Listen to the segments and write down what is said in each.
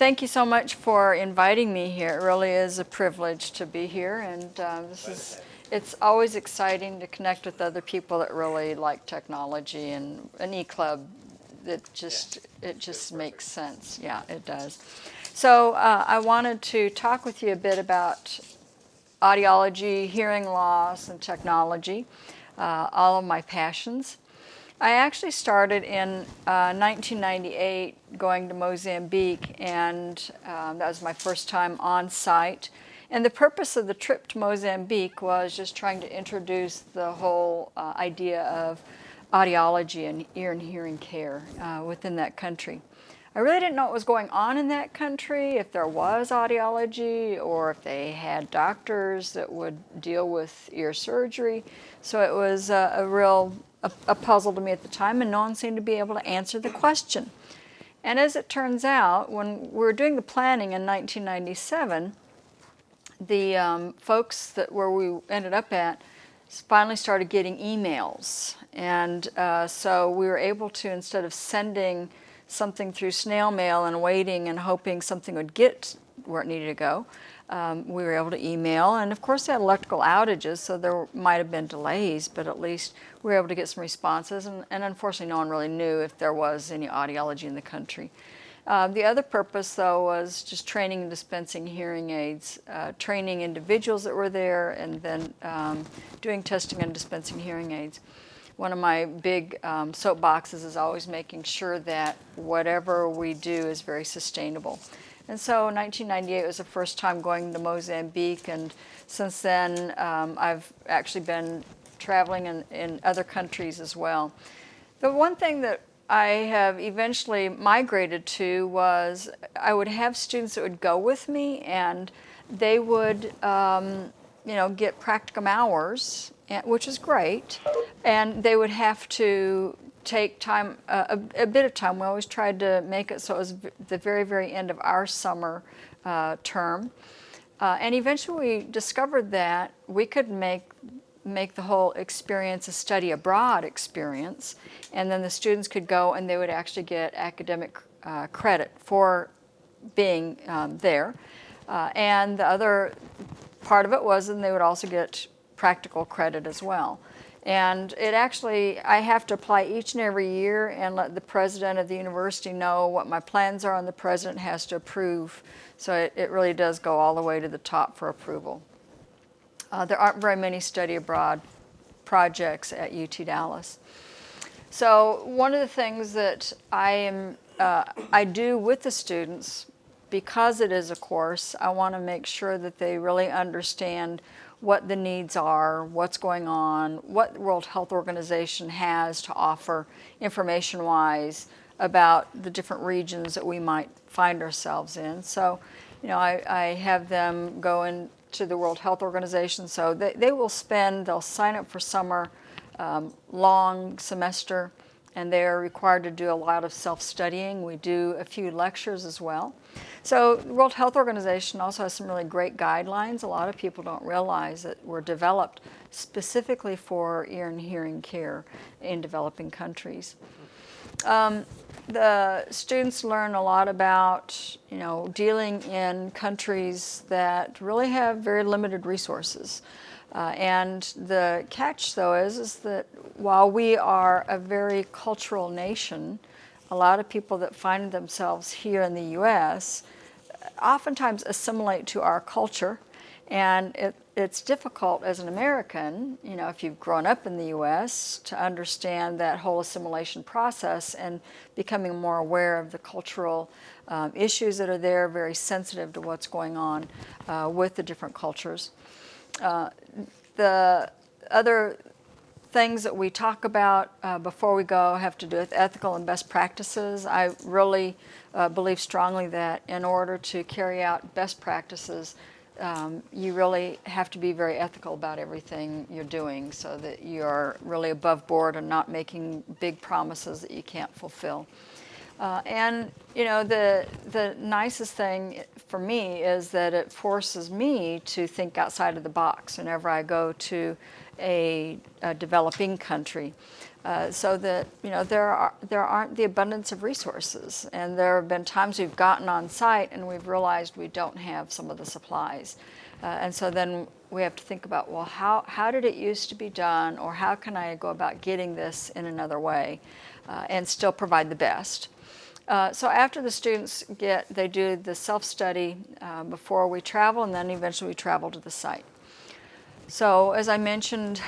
thank you so much for inviting me here. It really is a privilege to be here, and it's always exciting to connect with other people that really like technology, and an e-club it just makes sense. Yeah, it does. So I wanted to talk with you a bit about audiology, hearing loss, and technology, all of my passions. I actually started in 1998 going to Mozambique, and that was my first time on site. And the purpose of the trip to Mozambique was just trying to introduce the whole idea of audiology and ear and hearing care within that country. I really didn't know what was going on in that country, if there was audiology or if they had doctors that would deal with ear surgery. So it was a puzzle to me at the time, and no one seemed to be able to answer the question. And as it turns out, when we were doing the planning in 1997, the folks where we ended up at finally started getting emails. And so we were able to, instead of sending something through snail mail and waiting and hoping something would get where it needed to go, we were able to email. And of course they had electrical outages, so there might have been delays, but at least we were able to get some responses. And unfortunately no one really knew if there was any audiology in the country. The other purpose, though, was just training and dispensing hearing aids, training individuals that were there, and then doing testing and dispensing hearing aids. One of my big soapboxes is always making sure that whatever we do is very sustainable. And so 1998 was the first time going to Mozambique, and since then I've actually been traveling in other countries as well. The one thing that I have eventually migrated to was I would have students that would go with me, and they would get practicum hours, which is great, and they would have to take time, a bit of time. We always tried to make it so it was the very, very end of our summer term. And eventually we discovered that we could make the whole experience a study abroad experience, and then the students could go and they would actually get academic credit for being there. And the other part of it was, and they would also get practical credit as well. And it actually, I have to apply each and every year and let the president of the university know what my plans are, and the president has to approve. So it really does go all the way to the top for approval. There aren't very many study abroad projects at UT Dallas. So one of the things that I do with the students, because it is a course, I want to make sure that they really understand what the needs are, what's going on, what the World Health Organization has to offer information-wise about the different regions that we might find ourselves in. So, I have them go into the World Health Organization, so they'll sign up for summer, long semester, and they're required to do a lot of self-studying. We do a few lectures as well. So the World Health Organization also has some really great guidelines. A lot of people don't realize that were developed specifically for ear and hearing care in developing countries. The students learn a lot about, dealing in countries that really have very limited resources. And the catch, though, is that while we are a very cultural nation, a lot of people that find themselves here in the U.S. oftentimes assimilate to our culture, and it's difficult as an American, if you've grown up in the U.S., to understand that whole assimilation process and becoming more aware of the cultural issues that are there, very sensitive to what's going on with the different cultures. The other things that we talk about before we go have to do with ethical and best practices. I really believe strongly that in order to carry out best practices, you really have to be very ethical about everything you're doing, so that you're really above board and not making big promises that you can't fulfill. And you know, the nicest thing for me is that it forces me to think outside of the box whenever I go to a developing country. So that, you know, there aren't the abundance of resources, and there have been times we've gotten on site and we've realized we don't have some of the supplies, and so then we have to think about, well, how did it used to be done, or how can I go about getting this in another way, and still provide the best. So after the students they do the self-study before we travel, and then eventually we travel to the site. So as I mentioned,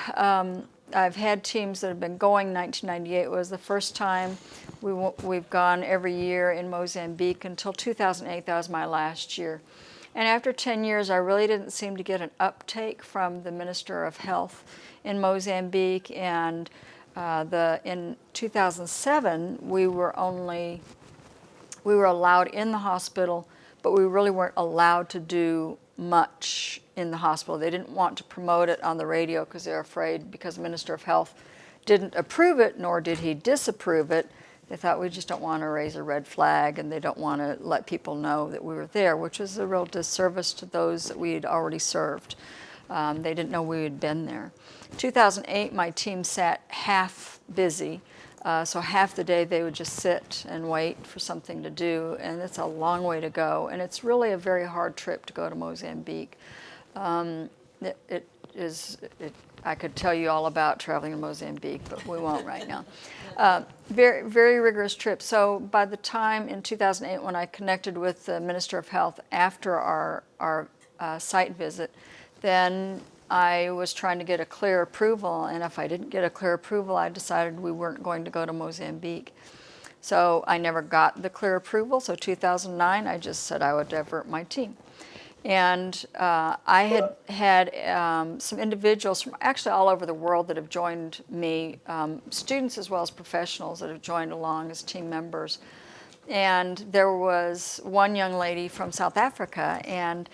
I've had teams that have been going. 1998 was the first time. We've gone every year in Mozambique until 2008. That was my last year. And after 10 years, I really didn't seem to get an uptake from the Minister of Health in Mozambique. And in 2007, we were allowed in the hospital, but we really weren't allowed to do much in the hospital. They didn't want to promote it on the radio because they're afraid, because the Minister of Health didn't approve it, nor did he disapprove it. They thought, we just don't want to raise a red flag, and they don't want to let people know that we were there, which was a real disservice to those that we had already served. They didn't know we had been there. 2008, my team sat half busy. So half the day they would just sit and wait for something to do, and it's a long way to go. And it's really a very hard trip to go to Mozambique. I could tell you all about traveling to Mozambique, but we won't right now. Very, very rigorous trip. So by the time in 2008, when I connected with the Minister of Health after our site visit, then I was trying to get a clear approval, and if I didn't get a clear approval, I decided we weren't going to go to Mozambique. So I never got the clear approval, so 2009, I just said I would divert my team. And I had some individuals from actually all over the world that have joined me, students as well as professionals that have joined along as team members. And there was one young lady from South Africa, and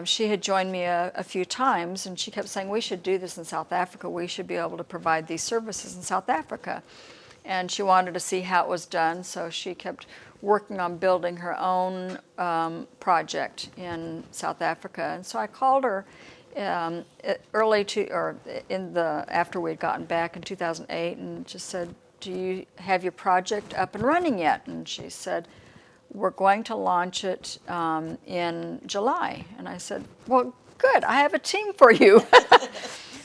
she had joined me a few times, and she kept saying, we should do this in South Africa. We should be able to provide these services in South Africa. And she wanted to see how it was done, so she kept working on building her own project in South Africa. And so I called her after we'd gotten back in 2008, and just said, do you have your project up and running yet? And she said, we're going to launch it in July. And I said, well, good, I have a team for you.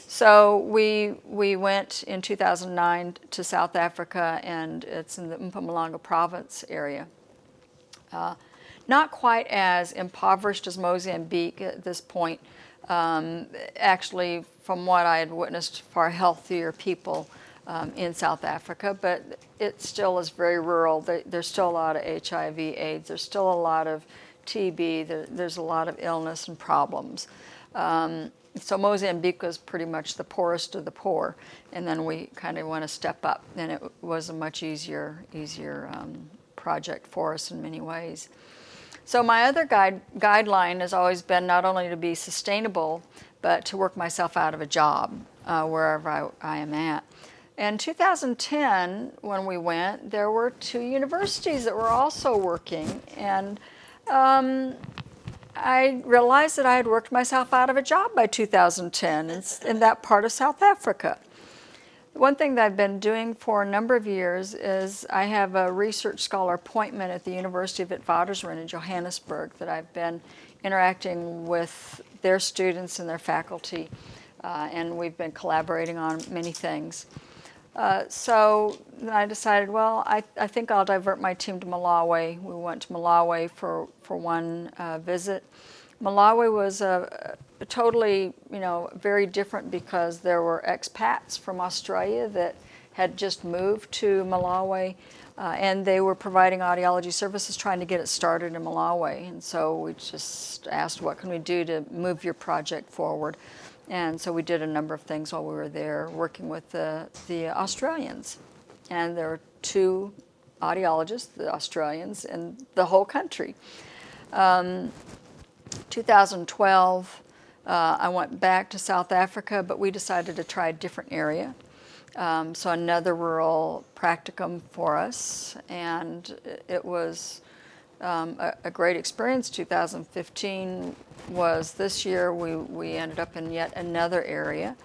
So we went in 2009 to South Africa, and it's in the Mpumalanga province area. Not quite as impoverished as Mozambique at this point. Actually, from what I had witnessed, far healthier people in South Africa, but it still is very rural. There's still a lot of HIV/AIDS. There's still a lot of TB. There's a lot of illness and problems. So Mozambique was pretty much the poorest of the poor, and then we kind of went a step up, and it was a much easier project for us in many ways. So my other guideline has always been not only to be sustainable, but to work myself out of a job wherever I am at. In 2010, when we went, there were 2 universities that were also working, and I realized that I had worked myself out of a job by 2010 in that part of South Africa. One thing that I've been doing for a number of years is I have a research scholar appointment at the University of Witwatersrand in Johannesburg that I've been interacting with their students and their faculty, and we've been collaborating on many things. So I decided, well, I think I'll divert my team to Malawi. We went to Malawi for one visit. Malawi was totally, very different because there were expats from Australia that had just moved to Malawi, and they were providing audiology services, trying to get it started in Malawi. And so we just asked, what can we do to move your project forward? And so we did a number of things while we were there, working with the Australians. And there were 2 audiologists, the Australians, in the whole country. 2012, I went back to South Africa, but we decided to try a different area. So another rural practicum for us, and it was a great experience. 2015 was this year. We ended up in yet another area.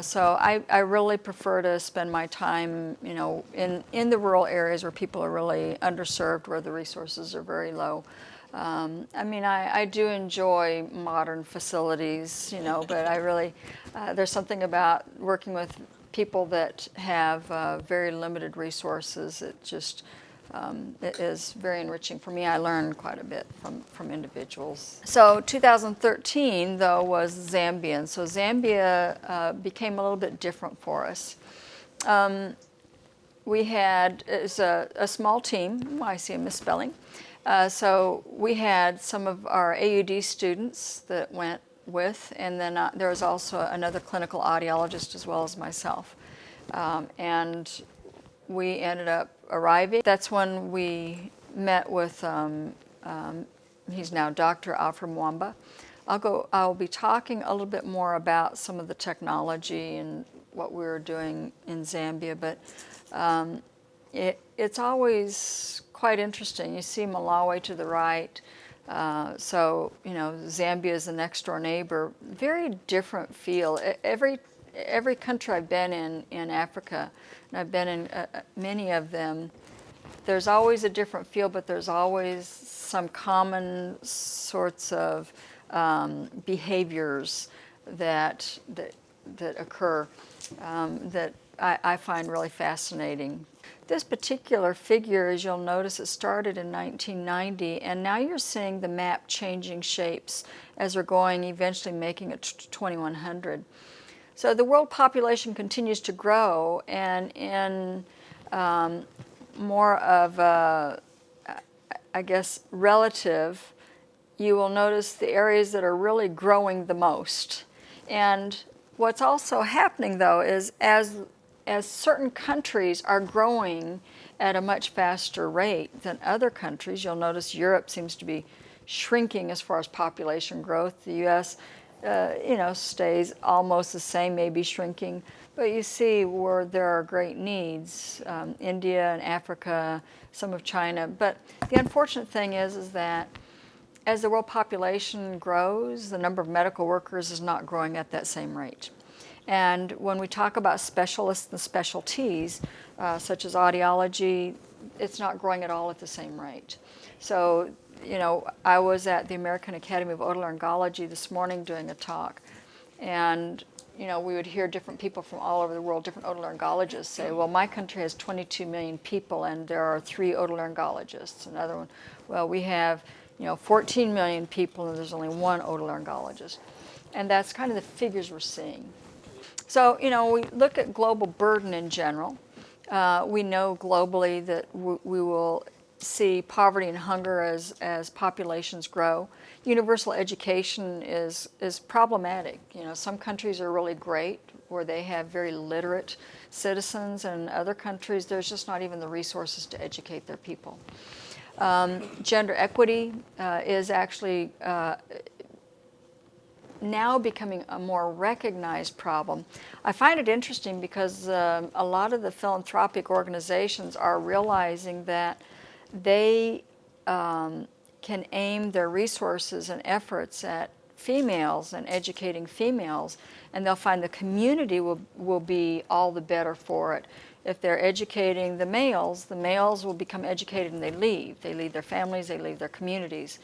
So I really prefer to spend my time, in the rural areas where people are really underserved, where the resources are very low. I do enjoy modern facilities, but I really, there's something about working with people that have very limited resources. It is very enriching for me. I learned quite a bit from individuals. So 2013, though, was Zambia. And so Zambia became a little bit different for us. We had, it's a small team. I see a misspelling. So we had some of our AUD students that went with, and then there was also another clinical audiologist as well as myself. And we ended up arriving. That's when we met with, he's now Dr. Alfred Mwamba. I'll be talking a little bit more about some of the technology and what we were doing in Zambia, but it's always quite interesting. You see Malawi to the right, so Zambia is the next door neighbor. Very different feel. Every country I've been in Africa, and I've been in many of them, there's always a different feel, but there's always some common sorts of behaviors that occur that I find really fascinating. This particular figure, as you'll notice, it started in 1990, and now you're seeing the map changing shapes as we're going, eventually making it to 2100. So the world population continues to grow, and in more of a, I guess, relative, you will notice the areas that are really growing the most. And what's also happening, though, is as certain countries are growing at a much faster rate than other countries, you'll notice Europe seems to be shrinking as far as population growth. The U.S. Stays almost the same, maybe shrinking, but you see where there are great needs, India and Africa, some of China. But the unfortunate thing is that as the world population grows, the number of medical workers is not growing at that same rate. And when we talk about specialists and specialties, such as audiology, it's not growing at all at the same rate. So, I was at the American Academy of Otolaryngology this morning doing a talk, and we would hear different people from all over the world, different otolaryngologists say, well, my country has 22 million people and there are 3 otolaryngologists. Another one, well, we have 14 million people and there's only 1 otolaryngologist. And that's kind of the figures we're seeing. So, we look at global burden in general. We know globally that we will see poverty and hunger as populations grow. Universal education is problematic. Some countries are really great where they have very literate citizens, and in other countries there's just not even the resources to educate their people. Gender equity is actually now becoming a more recognized problem. I find it interesting because a lot of the philanthropic organizations are realizing that they can aim their resources and efforts at females and educating females, and they'll find the community will be all the better for it. If they're educating the males will become educated and they leave. They leave their families, they leave their communities.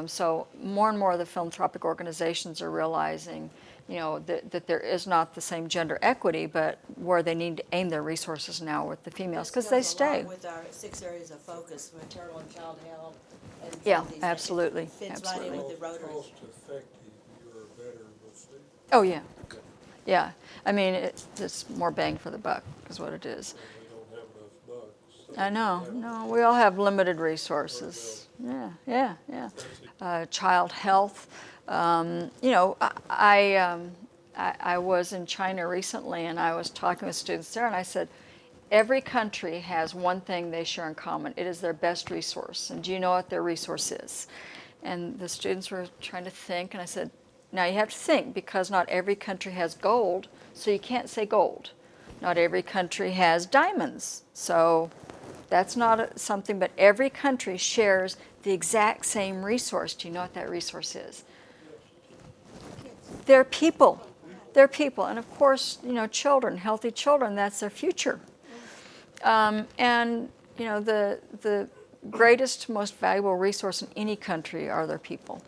So more and more of the philanthropic organizations are realizing that there is not the same gender equity, but where they need to aim their resources now with the females, because they stay. With our 6 areas of focus, maternal and child health. And Yeah, these absolutely. It fits Absolutely. right in with the Rotary. Cost effective, you're better with students. Oh, yeah. Yeah. It's more bang for the buck is what it is. We don't have enough bucks. So I know. No, we all have limited resources. Yeah. Child health. I was in China recently, and I was talking with students there, and I said, every country has one thing they share in common. It is their best resource. And do you know what their resource is? And the students were trying to think, and I said, now you have to think, because not every country has gold, so you can't say gold. Not every country has diamonds, so that's not something, but every country shares the exact same resource. Do you know what that resource is? They're people. They're people. And of course, children, healthy children, that's their future. And, the greatest, most valuable resource in any country are their people.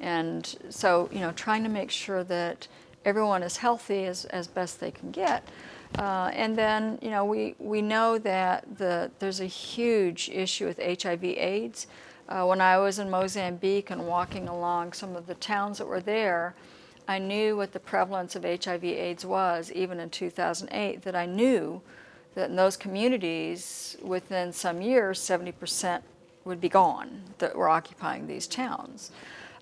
And so, trying to make sure that everyone is healthy as best they can get. And then, we know that there's a huge issue with HIV/AIDS. When I was in Mozambique and walking along some of the towns that were there, I knew what the prevalence of HIV/AIDS was, even in 2008, that I knew that in those communities, within some years, 70% would be gone that were occupying these towns.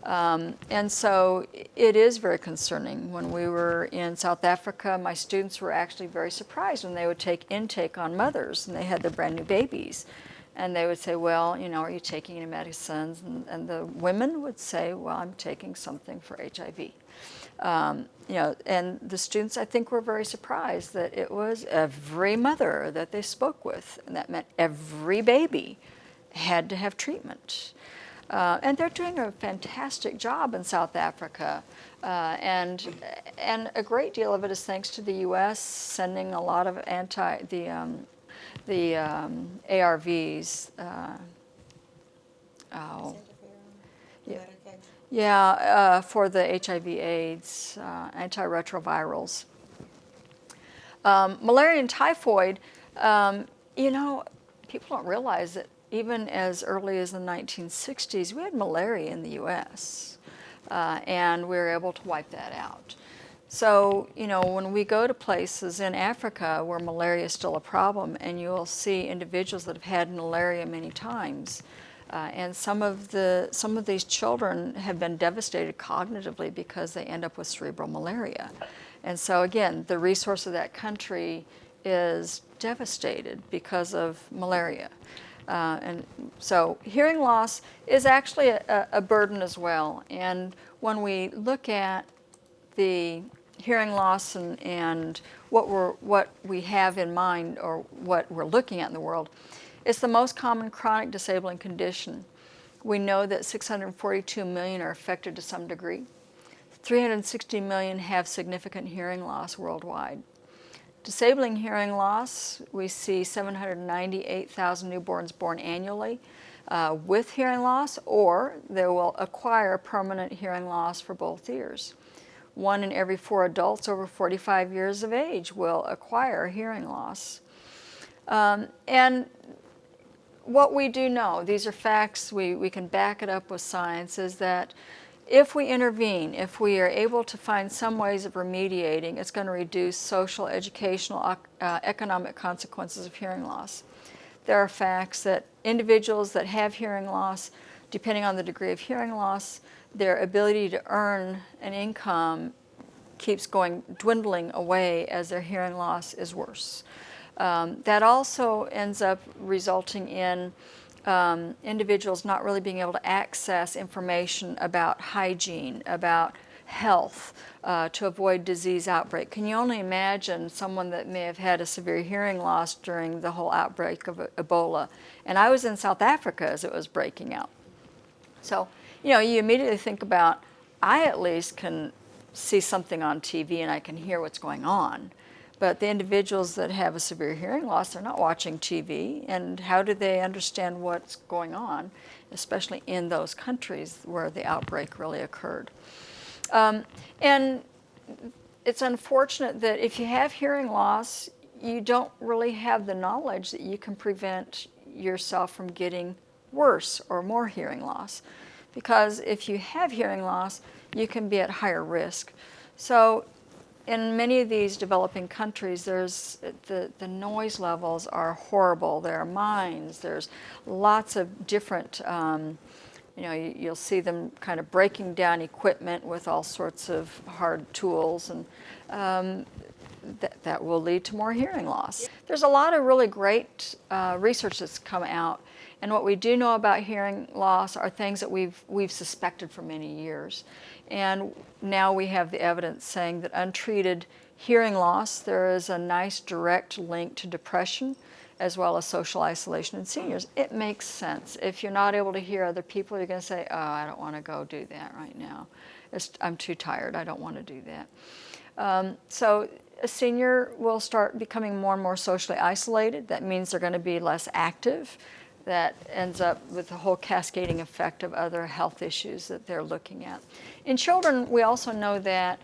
And so it is very concerning. When we were in South Africa, my students were actually very surprised when they would take intake on mothers and they had their brand new babies. And they would say, well, are you taking any medicines? And the women would say, well, I'm taking something for HIV. And the students, I think, were very surprised that it was every mother that they spoke with, and that meant every baby had to have treatment. And they're doing a fantastic job in South Africa, and a great deal of it is thanks to the U.S. sending a lot of ARVs. For the HIV/AIDS, antiretrovirals. Malaria and typhoid, people don't realize that even as early as the 1960s, we had malaria in the U.S., and we were able to wipe that out. So, when we go to places in Africa where malaria is still a problem, and you'll see individuals that have had malaria many times, and some of these children have been devastated cognitively because they end up with cerebral malaria. And so again, the resource of that country is devastated because of malaria. And so hearing loss is actually a burden as well. And when we look at the hearing loss and what we have in mind, or what we're looking at in the world, it's the most common chronic disabling condition. We know that 642 million are affected to some degree. 360 million have significant hearing loss worldwide. Disabling hearing loss, we see 798,000 newborns born annually with hearing loss, or they will acquire permanent hearing loss for both ears. 1 in every 4 adults over 45 years of age will acquire hearing loss. And what we do know, these are facts, we can back it up with science, is that if we intervene, if we are able to find some ways of remediating, it's going to reduce social, educational, economic consequences of hearing loss. There are facts that individuals that have hearing loss, depending on the degree of hearing loss, their ability to earn an income keeps dwindling away as their hearing loss is worse. That also ends up resulting in individuals not really being able to access information about hygiene, about health, to avoid disease outbreak. Can you only imagine someone that may have had a severe hearing loss during the whole outbreak of Ebola? And I was in South Africa as it was breaking out. So, you immediately think about, I at least can see something on TV and I can hear what's going on. But the individuals that have a severe hearing loss, they're not watching TV, and how do they understand what's going on, especially in those countries where the outbreak really occurred? And it's unfortunate that if you have hearing loss, you don't really have the knowledge that you can prevent yourself from getting worse or more hearing loss. Because if you have hearing loss, you can be at higher risk. So in many of these developing countries, there's the noise levels are horrible. There are mines. There's lots of different, you'll see them kind of breaking down equipment with all sorts of hard tools, and that will lead to more hearing loss. There's a lot of really great research that's come out, and what we do know about hearing loss are things that we've suspected for many years. And now we have the evidence saying that untreated hearing loss, there is a nice direct link to depression as well as social isolation in seniors. It makes sense. If you're not able to hear other people, you're going to say, oh, I don't want to go do that right now. I'm too tired. I don't want to do that. So a senior will start becoming more and more socially isolated. That means they're going to be less active. That ends up with the whole cascading effect of other health issues that they're looking at. In children, we also know that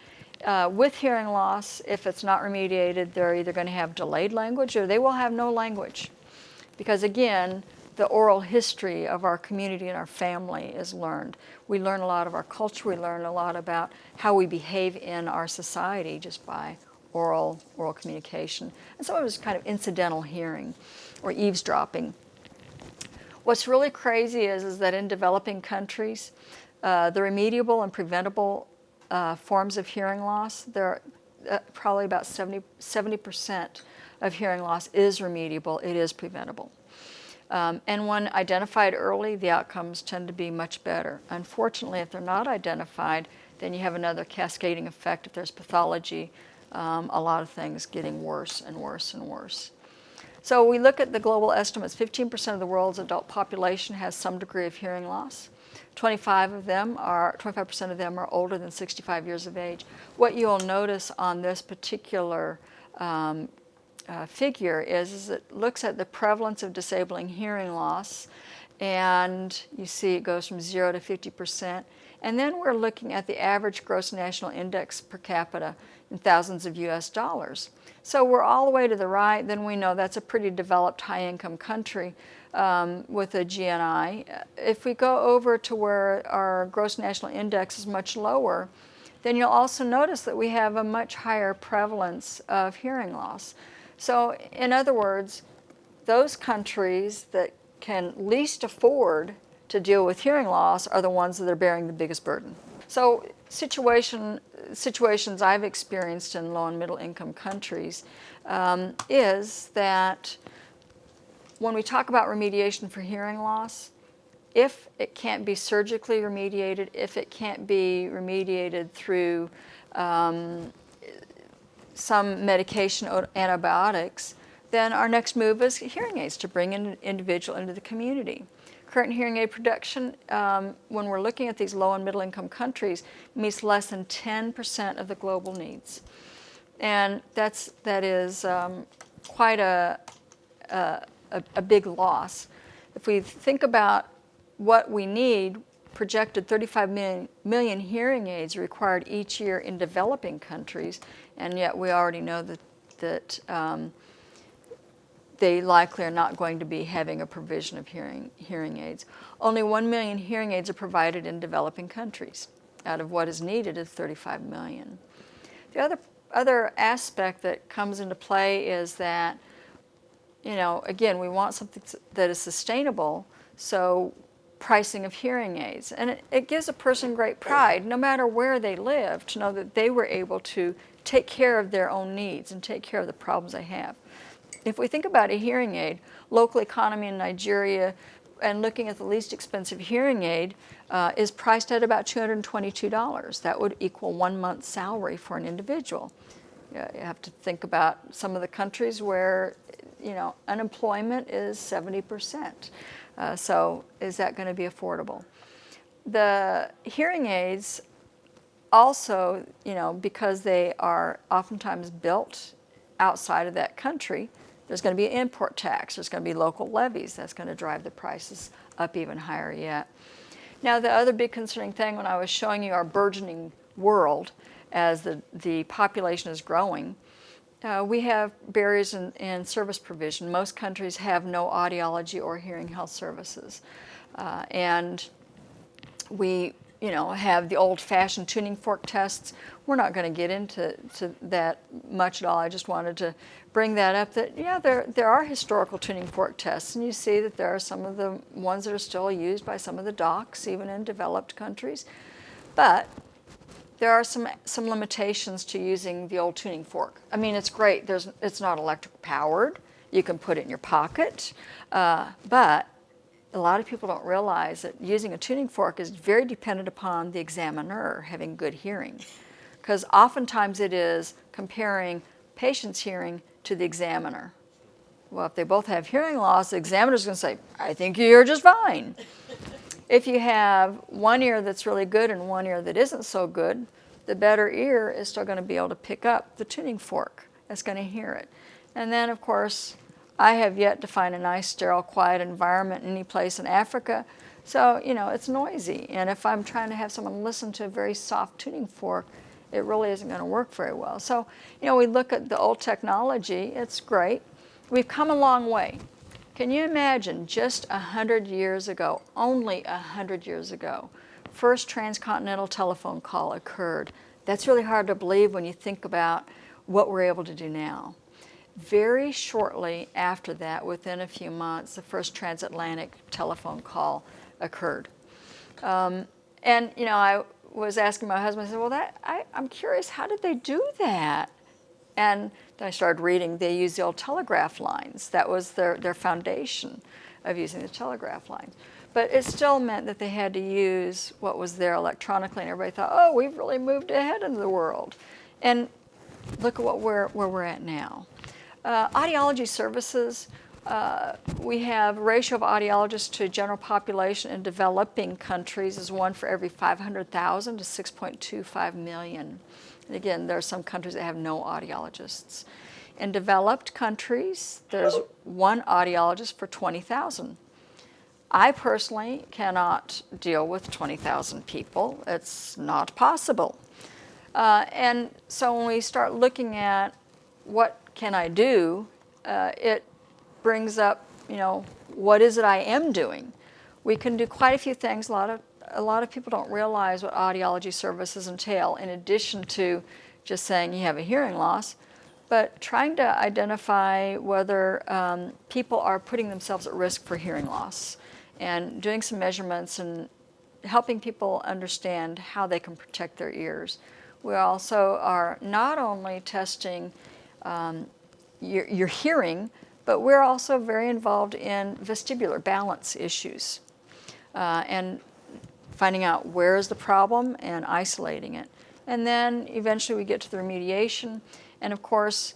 with hearing loss, if it's not remediated, they're either going to have delayed language or they will have no language. Because again, the oral history of our community and our family is learned. We learn a lot of our culture, we learn a lot about how we behave in our society just by oral communication. And so it was kind of incidental hearing or eavesdropping. What's really crazy is that in developing countries, the remediable and preventable forms of hearing loss, there are probably about 70% of hearing loss is remediable, it is preventable. And when identified early, the outcomes tend to be much better. Unfortunately, if they're not identified, then you have another cascading effect. If there's pathology, a lot of things getting worse and worse and worse. So we look at the global estimates. 15% of the world's adult population has some degree of hearing loss. 25% of them are older than 65 years of age. What you'll notice on this particular figure is it looks at the prevalence of disabling hearing loss, and you see it goes from 0 to 50%. And then we're looking at the average gross national index per capita in thousands of US dollars. So we're all the way to the right, then we know that's a pretty developed high-income country with a GNI. If we go over to where our gross national index is much lower, then you'll also notice that we have a much higher prevalence of hearing loss. So in other words, those countries that can least afford to deal with hearing loss are the ones that are bearing the biggest burden. So situations I've experienced in low and middle income countries is that when we talk about remediation for hearing loss, if it can't be surgically remediated, if it can't be remediated through some medication or antibiotics, then our next move is hearing aids to bring an individual into the community. Current hearing aid production, when we're looking at these low and middle income countries, meets less than 10% of the global needs. And that is quite a big loss. If we think about what we need, projected 35 million hearing aids required each year in developing countries, and yet we already know that they likely are not going to be having a provision of hearing aids. Only 1 million hearing aids are provided in developing countries out of what is needed is 35 million. The other aspect that comes into play is that, again, we want something that is sustainable, so pricing of hearing aids. And it gives a person great pride, no matter where they live, to know that they were able to take care of their own needs and take care of the problems they have. If we think about a hearing aid, local economy in Nigeria, and looking at the least expensive hearing aid, is priced at about $222. That would equal 1 month's salary for an individual. You have to think about some of the countries where, unemployment is 70%. So is that going to be affordable? The hearing aids also, because they are oftentimes built outside of that country, there's going to be an import tax, there's going to be local levies, that's going to drive the prices up even higher yet. Now the other big concerning thing when I was showing you our burgeoning world as the population is growing, we have barriers in service provision. Most countries have no audiology or hearing health services. And we have the old-fashioned tuning fork tests. We're not going to get into that much at all. I just wanted to bring that up that, there are historical tuning fork tests, and you see that there are some of the ones that are still used by some of the docs, even in developed countries. But there are some limitations to using the old tuning fork. I mean, it's great. It's not electric powered. You can put it in your pocket. But a lot of people don't realize that using a tuning fork is very dependent upon the examiner having good hearing. because oftentimes it is comparing patient's hearing to the examiner. Well, if they both have hearing loss, the examiner's going to say, I think you're just fine. If you have one ear that's really good and one ear that isn't so good, the better ear is still going to be able to pick up the tuning fork. It's going to hear it. And then, of course, I have yet to find a nice, sterile, quiet environment any place in Africa. So, you know, it's noisy. And if I'm trying to have someone listen to a very soft tuning fork, it really isn't going to work very well. So, you know, we look at the old technology. It's great. We've come a long way. Can you imagine just 100 years ago, only 100 years ago, first transcontinental telephone call occurred? That's really hard to believe when you think about what we're able to do now. Very shortly after that, within a few months, the first transatlantic telephone call occurred. And, you know, I was asking my husband, I said, well, I'm curious, how did they do that? And then I started reading, they used the old telegraph lines. That was their foundation of using the telegraph lines. But it still meant that they had to use what was there electronically, and everybody thought, oh, we've really moved ahead in the world. And look at where we're at now. Audiology Services, we have a ratio of audiologists to general population in developing countries is 1 for every 500,000 to 6.25 million. And again, there are some countries that have no audiologists. In developed countries, there's 1 audiologist for 20,000. I personally cannot deal with 20,000 people. It's not possible. And so when we start looking at what can I do, it brings up, you know, what is it I am doing? We can do quite a few things. A lot of people don't realize what audiology services entail, in addition to just saying you have a hearing loss, but trying to identify whether people are putting themselves at risk for hearing loss, and doing some measurements and helping people understand how they can protect their ears. We also are not only testing your hearing, but we're also very involved in vestibular balance issues and finding out where is the problem and isolating it. And then eventually we get to the remediation. And of course,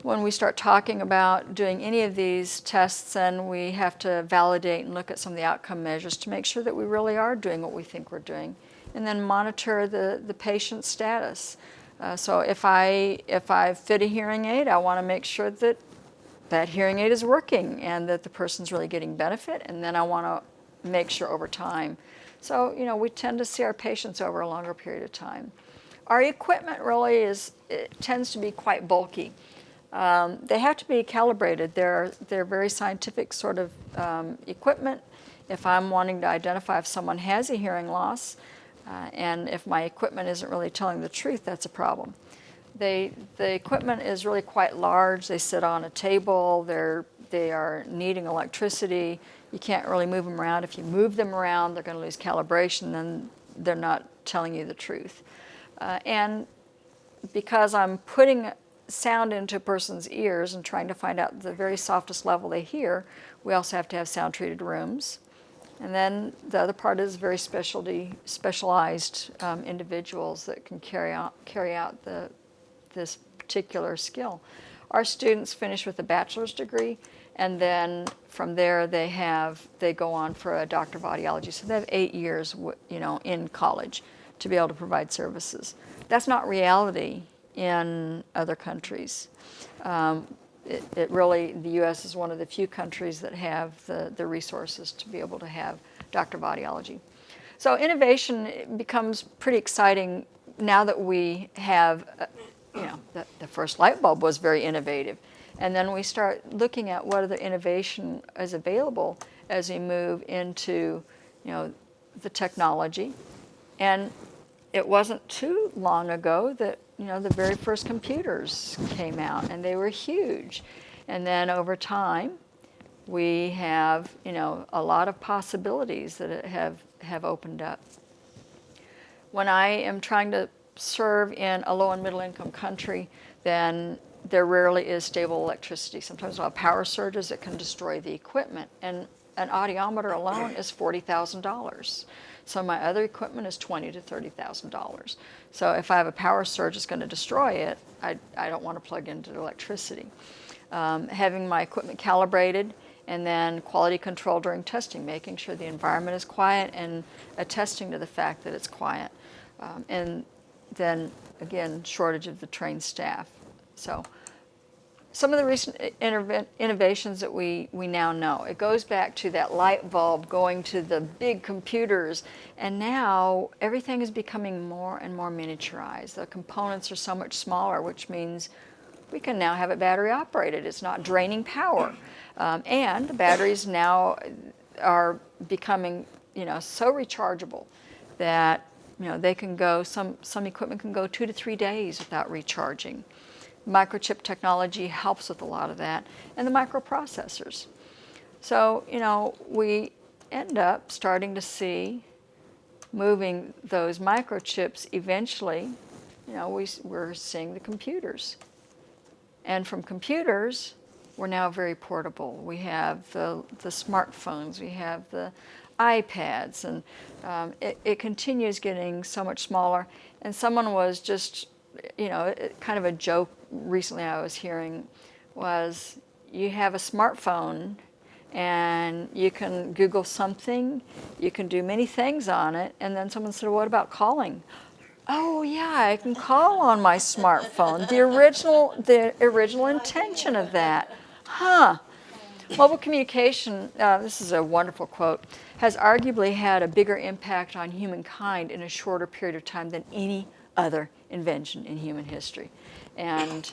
when we start talking about doing any of these tests, then we have to validate and look at some of the outcome measures to make sure that we really are doing what we think we're doing. And then monitor the patient's status. So if I fit a hearing aid, I want to make sure that that hearing aid is working and that the person's really getting benefit, and then I want to make sure over time. So, you know, we tend to see our patients over a longer period of time. Our equipment really tends to be quite bulky. They have to be calibrated. They're very scientific sort of equipment. If I'm wanting to identify if someone has a hearing loss, and if my equipment isn't really telling the truth, that's a problem. The equipment is really quite large. They sit on a table. They are needing electricity. You can't really move them around. If you move them around, they're going to lose calibration, then they're not telling you the truth. And because I'm putting sound into a person's ears and trying to find out the very softest level they hear, we also have to have sound-treated rooms. And then the other part is very specialized individuals that can carry out this particular skill. Our students finish with a bachelor's degree, and then from there they go on for a doctor of audiology. So they have 8 years, you know, in college to be able to provide services. That's not reality in other countries. It really, the U.S. is one of the few countries that have the resources to be able to have doctor of audiology. So innovation becomes pretty exciting now that we have, you know, the first light bulb was very innovative. And then we start looking at what other innovation is available as we move into, you know, the technology. And it wasn't too long ago that, you know, the very first computers came out, and they were huge. And then over time, we have, you know, a lot of possibilities that have opened up. When I am trying to serve in a low and middle income country, then there rarely is stable electricity. Sometimes we'll have power surges that can destroy the equipment. And an audiometer alone is $40,000. So my other equipment is $20,000 to $30,000. So if I have a power surge that's going to destroy it, I don't want to plug into electricity. Having my equipment calibrated, and then quality control during testing, making sure the environment is quiet and attesting to the fact that it's quiet. And then, again, shortage of the trained staff. So some of the recent innovations that we now know, it goes back to that light bulb going to the big computers, and now everything is becoming more and more miniaturized. The components are so much smaller, which means we can now have it battery operated. It's not draining power. And the batteries now are becoming, so rechargeable that, they can go, some equipment can go 2 to 3 days without recharging. Microchip technology helps with a lot of that, and the microprocessors. So, we end up starting to see moving those microchips eventually, we're seeing the computers. And from computers, we're now very portable. We have the smartphones, we have the iPads, and it continues getting so much smaller. And someone was just, kind of a joke recently I was hearing was, you have a smartphone and you can Google something, you can do many things on it, and then someone said, what about calling? Oh yeah, I can call on my smartphone. The original intention of that. Huh. Mobile communication, this is a wonderful quote, has arguably had a bigger impact on humankind in a shorter period of time than any other invention in human history. And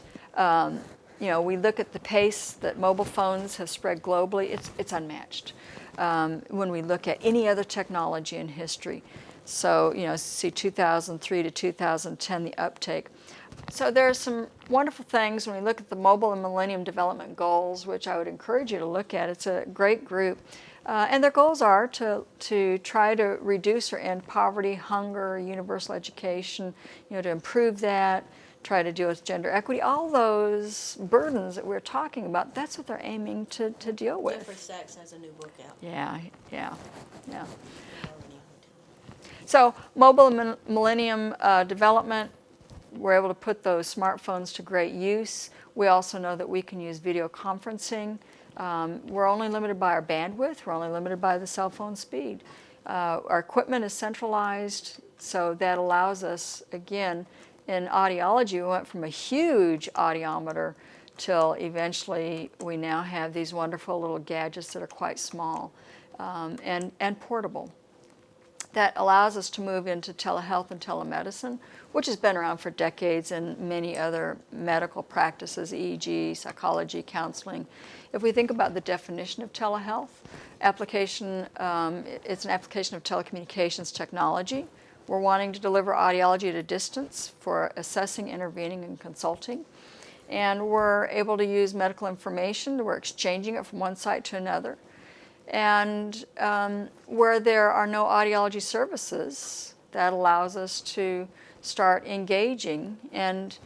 we look at the pace that mobile phones have spread globally, it's unmatched. When we look at any other technology in history. So, see 2003 to 2010, the uptake. So there are some wonderful things when we look at the Mobile and Millennium Development Goals, which I would encourage you to look at. It's a great group. And their goals are to try to reduce or end poverty, hunger, universal education, to improve that, try to deal with gender equity, all those burdens that we're talking about, that's what they're aiming to deal with. Jennifer Sachs has a new book out. Yeah. So mobile and millennium development, we're able to put those smartphones to great use. We also know that we can use video conferencing. We're only limited by our bandwidth. We're only limited by the cell phone speed. Our equipment is centralized, so that allows us, again, in audiology, we went from a huge audiometer till eventually we now have these wonderful little gadgets that are quite small and portable. That allows us to move into telehealth and telemedicine, which has been around for decades in many other medical practices, EEG, psychology, counseling. If we think about the definition of telehealth, it's an application of telecommunications technology. We're wanting to deliver audiology at a distance for assessing, intervening, and consulting. And we're able to use medical information, we're exchanging it from one site to another. And where there are no audiology services, that allows us to start engaging, and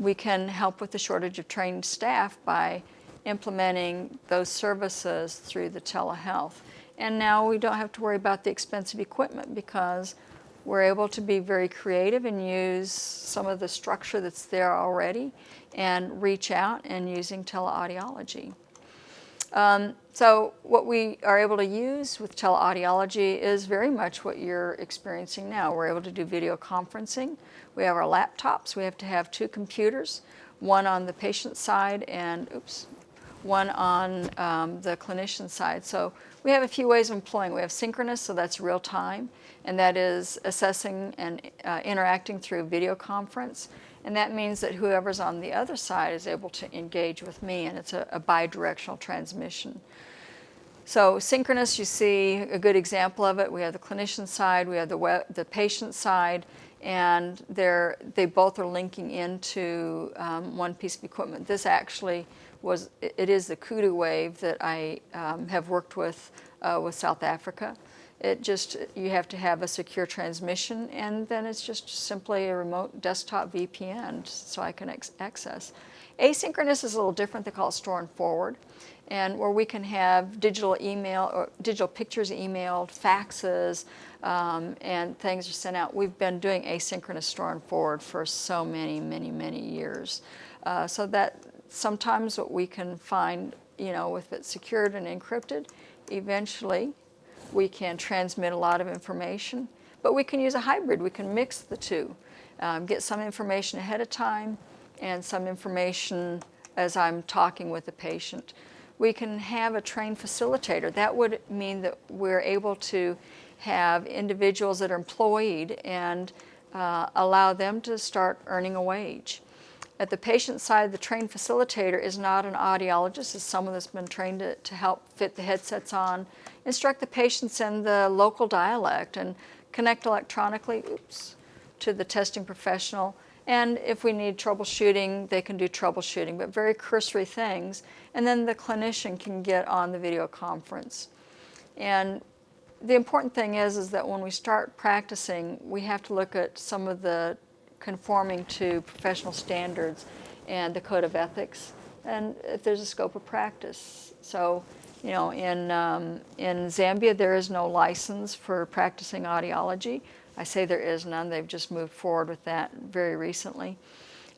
we can help with the shortage of trained staff by implementing those services through the telehealth. And now we don't have to worry about the expensive equipment because we're able to be very creative and use some of the structure that's there already and reach out and using teleaudiology. So what we are able to use with teleaudiology is very much what you're experiencing now. We're able to do video conferencing. We have our laptops. We have to have 2 computers, one on the patient side and, one on the clinician side. So we have a few ways of employing. We have synchronous, so that's real time, and that is assessing and interacting through video conference. And that means that whoever's on the other side is able to engage with me, and it's a bidirectional transmission. So synchronous, you see a good example of it. We have the clinician side, we have the patient side, and they both are linking into one piece of equipment. This actually it is the kudu wave that I have worked with South Africa. You have to have a secure transmission, and then it's just simply a remote desktop VPN so I can access. Asynchronous is a little different. They call it store and forward, and where we can have digital email or digital pictures emailed, faxes, and things are sent out. We've been doing asynchronous store and forward for so many years. So that sometimes what we can find, if it's secured and encrypted, eventually we can transmit a lot of information, but we can use a hybrid. We can mix the two, get some information ahead of time and some information as I'm talking with the patient. We can have a trained facilitator. That would mean that we're able to have individuals that are employed and allow them to start earning a wage. At the patient side, the trained facilitator is not an audiologist. It's someone that's been trained to help fit the headsets on, instruct the patients in the local dialect, and connect electronically to the testing professional. And if we need troubleshooting, they can do troubleshooting, but very cursory things. And then the clinician can get on the video conference. And the important thing is that when we start practicing, we have to look at some of the conforming to professional standards and the code of ethics, and if there's a scope of practice. So, in Zambia there is no license for practicing audiology. I say there is none. They've just moved forward with that very recently.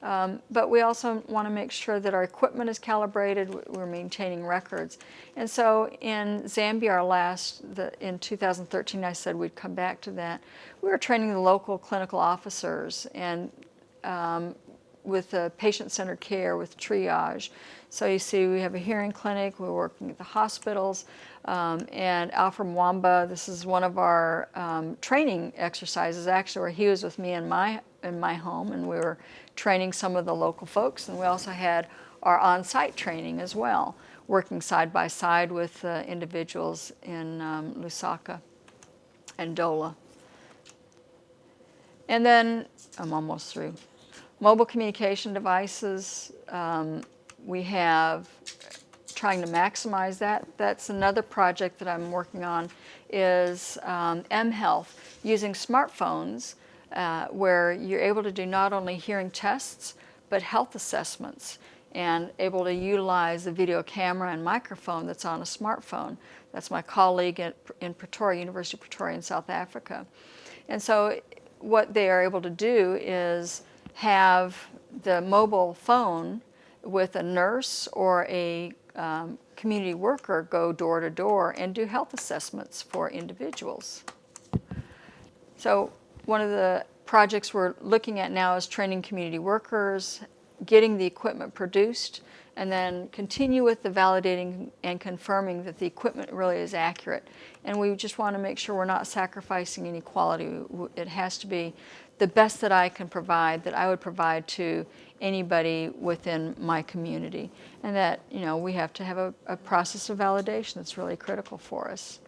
But we also want to make sure that our equipment is calibrated. We're maintaining records. And so in Zambia, in 2013, I said we'd come back to that. We were training the local clinical officers and with patient-centered care, with triage. So you see, we have a hearing clinic. We're working at the hospitals. And Alfred Mwamba, this is one of our training exercises, actually, where he was with me in my home, and we were training some of the local folks. And we also had our on-site training as well, working side by side with individuals in Lusaka and Dola. And then, I'm almost through. Mobile communication devices, we have trying to maximize that. That's another project that I'm working on, is mHealth, using smartphones where you're able to do not only hearing tests, but health assessments, and able to utilize the video camera and microphone that's on a smartphone. That's my colleague in Pretoria, University of Pretoria in South Africa. And so what they are able to do is have the mobile phone with a nurse or a community worker go door to door and do health assessments for individuals. So one of the projects we're looking at now is training community workers, getting the equipment produced, and then continue with the validating and confirming that the equipment really is accurate. And we just want to make sure we're not sacrificing any quality. It has to be the best that I can provide, that I would provide to anybody within my community. And that, we have to have a process of validation that's really critical for us.